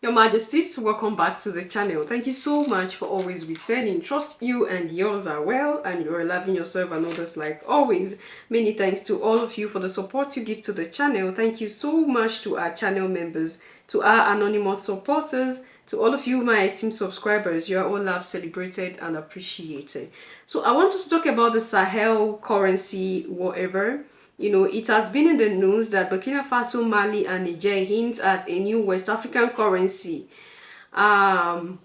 Your Majesties, welcome back to the channel. Thank you so much for always returning. Trust you and yours are well and you're loving yourself and others like always. Many thanks to all of you for the support you give to the channel. Thank you so much to our channel members, to our anonymous supporters, to all of you, my esteemed subscribers. You are all loved, celebrated, and appreciated. So I want us to talk about the Sahel currency, whatever. You know, it has been in the news that Burkina Faso, Mali, and Niger hint at a new West African currency. Um,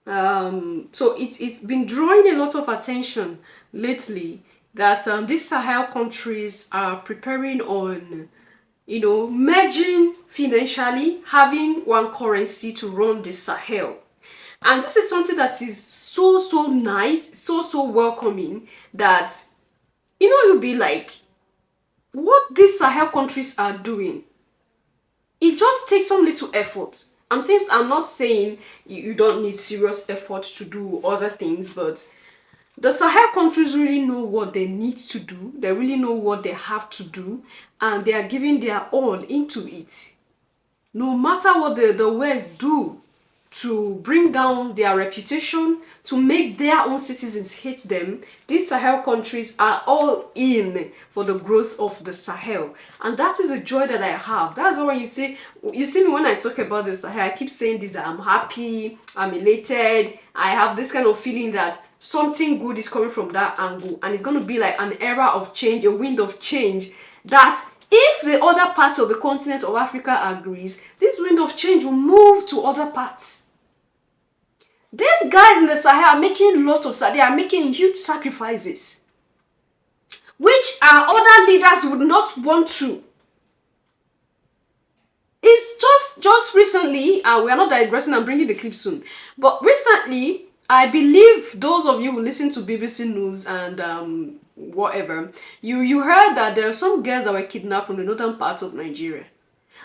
so it's been drawing a lot of attention lately that these Sahel countries are preparing on, merging financially, having one currency to run the Sahel. And this is something that is so nice, so welcoming that, you'll be like, what these Sahel countries are doing, it just takes some little effort. I'm not saying you don't need serious effort to do other things, but the Sahel countries really know what they need to do. They really know what they have to do, and they are giving their all into it. No matter what the West do to bring down their reputation, to make their own citizens hate them, these Sahel countries are all in for the growth of the Sahel. And that is a joy that I have. That's why you see me when I talk about the Sahel, I keep saying this, that I'm happy, I'm elated, I have this kind of feeling that something good is coming from that angle, and it's going to be like an era of change, a wind of change, that if the other parts of the continent of Africa agrees, this wind of change will move to other parts. These guys in the Sahel are making they are making huge sacrifices, which our other leaders would not want to. It's just recently, we are not digressing, I'm bringing the clip soon, but recently, I believe those of you who listen to BBC News and whatever, you heard that there are some girls that were kidnapped in the northern part of Nigeria.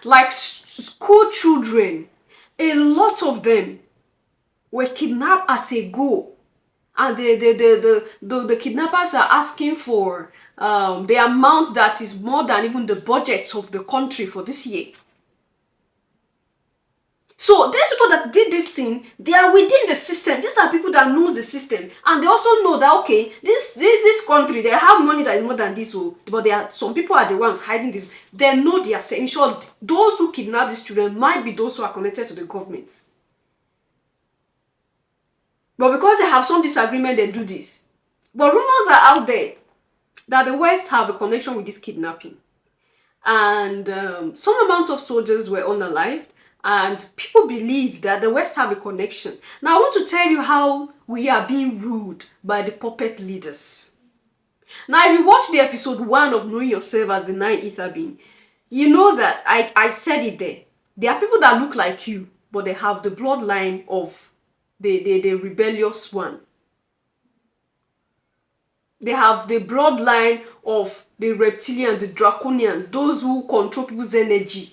Like school children, a lot of them were kidnapped at a go. And the kidnappers are asking for the amount that is more than even the budget of the country for this year. So these people that did this thing, they are within the system. These are people that knows the system, and they also know that okay, this country, they have money that is more than this, but there are some people are the ones hiding this. They know they are saying, in short, those who kidnap these children might be those who are connected to the government. But because they have some disagreement, they do this. But rumors are out there that the West have a connection with this kidnapping, and some amount of soldiers were unalived. And people believe that the West have a connection. Now, I want to tell you how we are being ruled by the puppet leaders. Now, if you watch the episode 1 of Knowing Yourself as the Nine Ether Being, you know that I said it there. There are people that look like you, but they have the bloodline of the rebellious one. They have the bloodline of the reptilians, the draconians, those who control people's energy.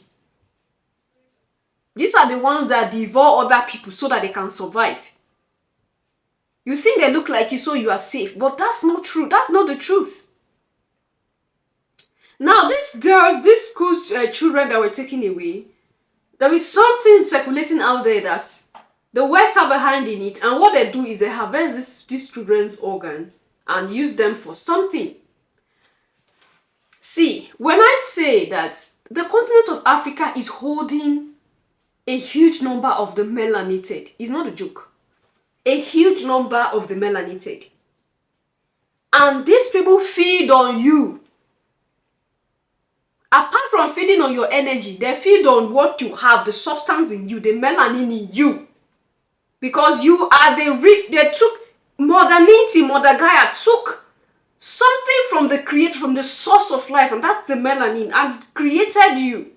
These are the ones that devour other people so that they can survive. You think they look like you so you are safe, but that's not true. That's not the truth. Now, these girls, these school children that were taken away, there is something circulating out there that the West have a hand in it, and what they do is they harvest these children's organ and use them for something. See, when I say that the continent of Africa is holding a huge number of the melanated, it's not a joke. A huge number of the melanated. And these people feed on you. Apart from feeding on your energy, they feed on what you have, the substance in you, the melanin in you. Because you are they took modernity, Mother Gaia took something from the creator, from the source of life, and that's the melanin, and created you.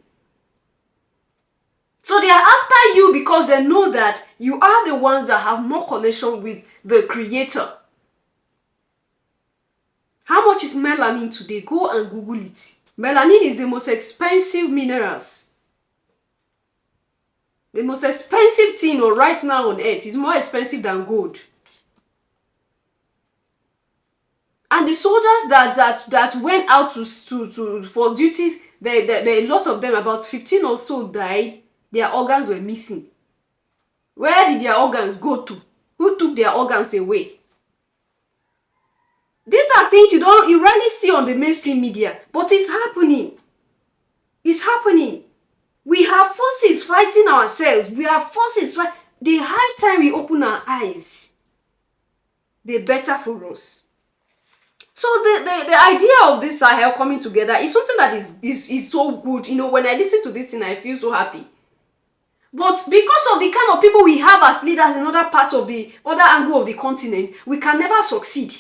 So they are after you because they know that you are the ones that have more connection with the creator. How much is melanin today? Go and Google it. Melanin is the most expensive minerals. The most expensive thing right now on earth is more expensive than gold. And the soldiers that went out for duties, a lot of them, about 15 or so, died their organs were missing. Where did their organs go to? Who took their organs away? These are things you rarely see on the mainstream media, but it's happening. It's happening. We have forces fighting ourselves. We have forces fighting. The high time we open our eyes, the better for us. So the idea of this Sahel coming together is something that is so good. You know, when I listen to this thing, I feel so happy. But because of the kind of people we have as leaders in other parts of the other angle of the continent, we can never succeed.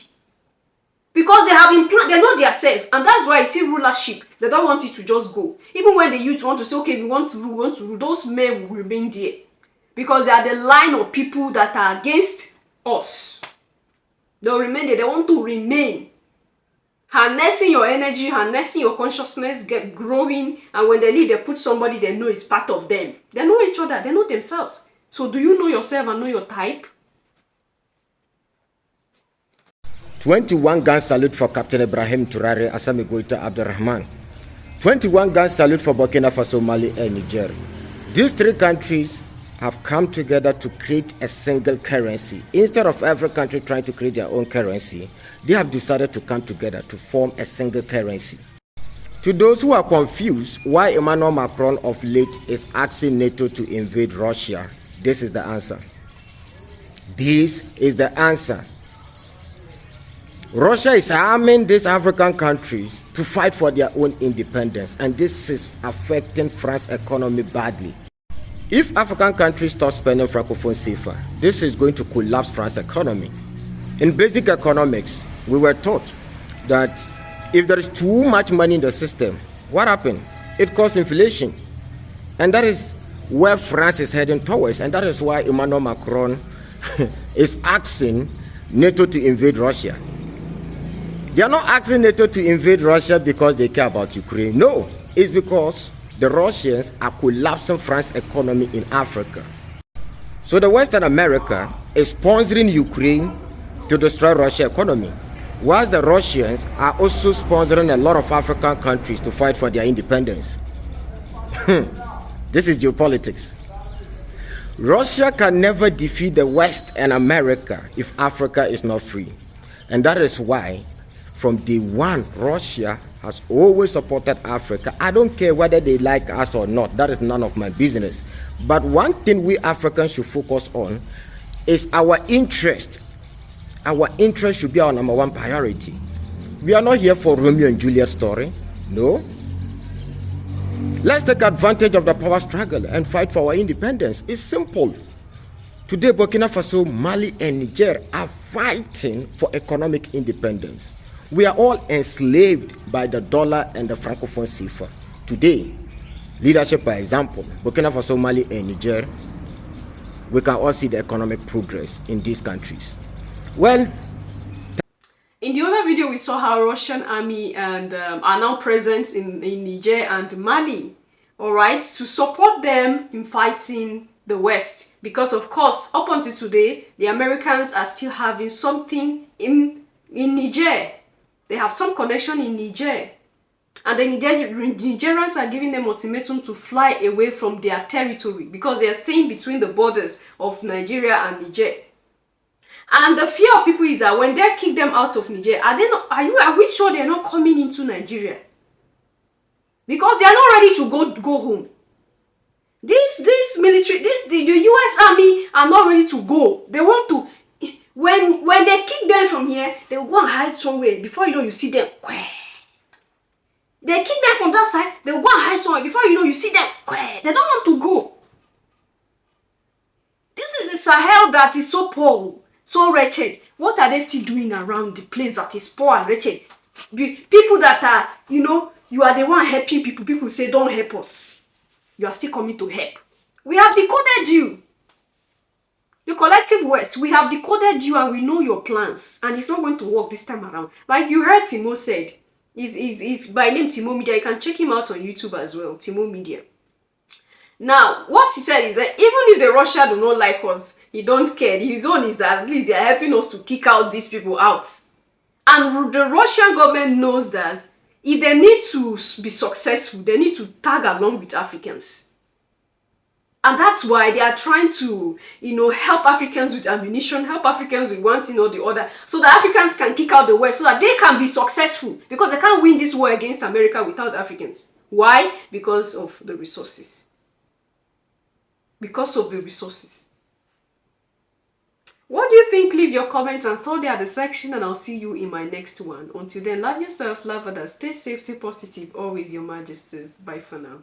Because they have they know their self, and that's why you see rulership. They don't want it to just go. Even when the youth want to say, okay, we want to rule, those men will remain there. Because they are the line of people that are against us. They'll remain there. They want to remain. Harnessing your energy, harnessing your consciousness, get growing, and when they leave, they put somebody they know is part of them. They know each other, they know themselves. So do you know yourself and know your type? 21 gun salute for Captain Ibrahim Traoré, Assami Goïta Abdurrahman. 21 gun salute for Burkina Faso, Mali, and Niger. These three countries have come together to create a single currency. Instead of every country trying to create their own currency, they have decided to come together to form a single currency. To those who are confused why Emmanuel Macron of late is asking NATO to invade Russia, this is the answer. This is the answer. Russia is arming these African countries to fight for their own independence, and this is affecting France's economy badly. If African countries start spending francophone CFA, this is going to collapse France's economy. In basic economics, we were taught that if there is too much money in the system, what happens? It causes inflation. And that is where France is heading towards, and that is why Emmanuel Macron is asking NATO to invade Russia. They are not asking NATO to invade Russia because they care about Ukraine. No, it's because the Russians are collapsing France's economy in Africa. So the Western America is sponsoring Ukraine to destroy Russia's economy, whilst the Russians are also sponsoring a lot of African countries to fight for their independence. This is geopolitics. Russia can never defeat the West and America if Africa is not free. And that is why from day one, Russia has always supported Africa. I don't care whether they like us or not. That is none of my business. But one thing we Africans should focus on is our interest. Our interest should be our number one priority. We are not here for Romeo and Juliet story. No. Let's take advantage of the power struggle and fight for our independence. It's simple. Today, Burkina Faso, Mali, and Niger are fighting for economic independence. We are all enslaved by the dollar and the francophone CFA. Today, leadership by example, Burkina Faso, Mali, and Niger, we can all see the economic progress in these countries. Well, in the other video, we saw how Russian army and are now present in Niger and Mali, all right, to support them in fighting the West. Because of course, up until today, the Americans are still having something in Niger. They have some connection in Niger. And the Nigerians are giving them ultimatum to fly away from their territory because they are staying between the borders of Nigeria and Niger. And the fear of people is that when they kick them out of Niger, are we sure they're not coming into Nigeria? Because they are not ready to go home. This military, the US army are not ready to go. They want to, when they kick them from here, they will go and hide somewhere. Before you know, you see them. They kick them from that side, they will go and hide somewhere. Before you know, you see them. They don't want to go. This is the Sahel that is so poor, so wretched. What are they still doing around the place that is poor and wretched? People that are, you are the one helping people. People say, don't help us. You are still coming to help. We have decoded you. The collective West, we have decoded you and we know your plans. And it's not going to work this time around. Like you heard Timo said. He's by name Timo Media. You can check him out on YouTube as well. Timo Media. Now, what he said is that even if the Russia do not like us, he don't care. His own is that at least they are helping us to kick out these people out. And the Russian government knows that if they need to be successful, they need to tag along with Africans. And that's why they are trying to, help Africans with ammunition, help Africans with one thing or the other, so that Africans can kick out the West, so that they can be successful. Because they can't win this war against America without Africans. Why? Because of the resources. Because of the resources. What do you think? Leave your comments and thought there at the section, and I'll see you in my next one. Until then, love yourself, love others, stay safe, stay positive, always your majesties. Bye for now.